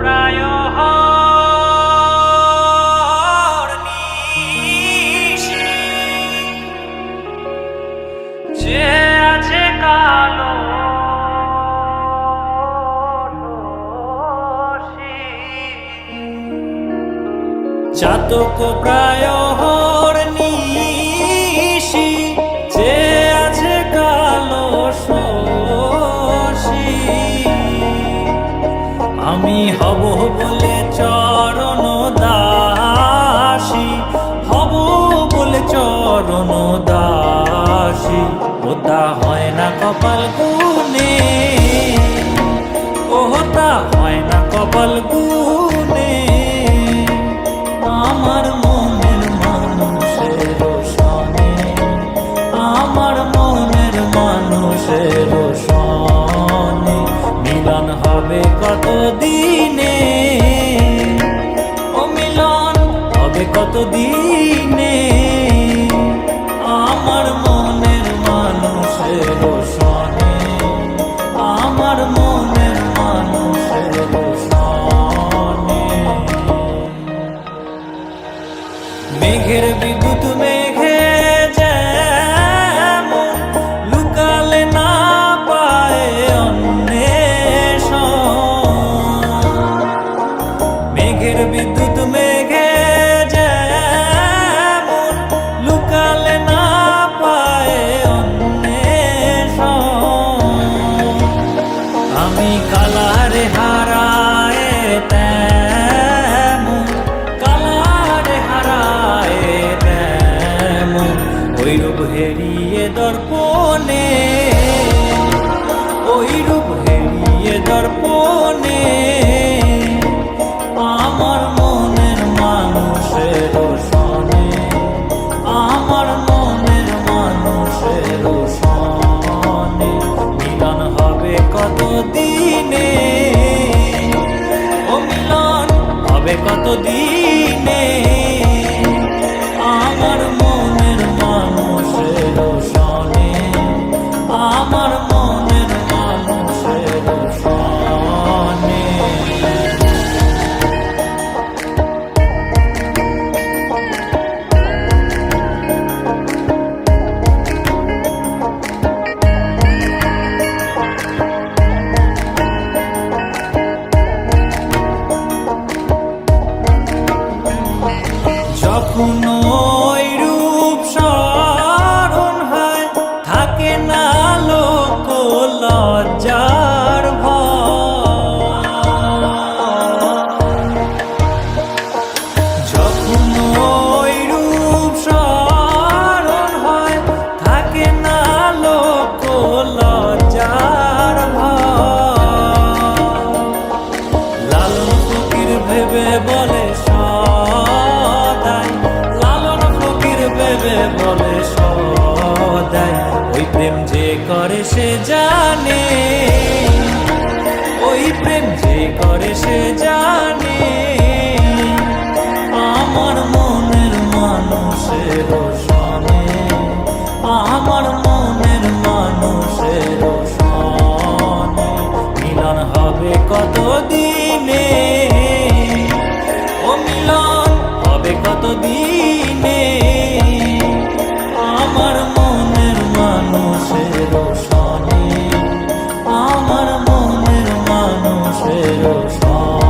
প্রায় যে আছে কালো চাতক প্রায় নিশি যে আছে কালো শশী আমি হব বলে চরণ দাসী হব বলে চরণ দাসী ওটা হয় না কপাল গুনে ওটা হয় না কপাল গুনে আমার মনের মানুষের সনে আমার মনের মানুষের সনে মিলন হবে কত দিনে ও মিলন হবে কত দিনে আমার মনের মানুষের সনে আমার মনের মানুষের সনে মেঘের বিদ্যুৎ মেঘে যেমন লুকালে না পায় অন্বেষণ মেঘের বিদ্যুৎ মেঘে যেমন লুকালে না পায় অন্বেষণ আমি কালারে হারায় তেমন কালারে হারায় তেমন ওই রূপ হেরিয়ে দর্পণে ওই রূপ হেরিয়ে দর্পণে আমার মনের মানুষের সনে আমার মনের মানুষের সনে মিলন হবে কত দিনে ও মিলন হবে কত দিনে আমার মনের মানুষের সনে আমার মনের মানুষের সনে যখন ওই রূপ স্মরণ হয় থাকে না লোক লজ্জার ভয় যখন ওই রূপ স্মরণ হয় থাকে না লোক লজ্জার ভয় লালন ফকির ভেবে বলে বলে সদাই ওই প্রেম যে করে সে জানে ওই প্রেম যে করে সে জানে আমার মনের মানুষের সনে আমার মনের মানুষের সনে মিলন হবে কত দিনে ও মিলন হবে কত দিনে আমার মনের মানুষের সনে আমার মনের মানুষের সনে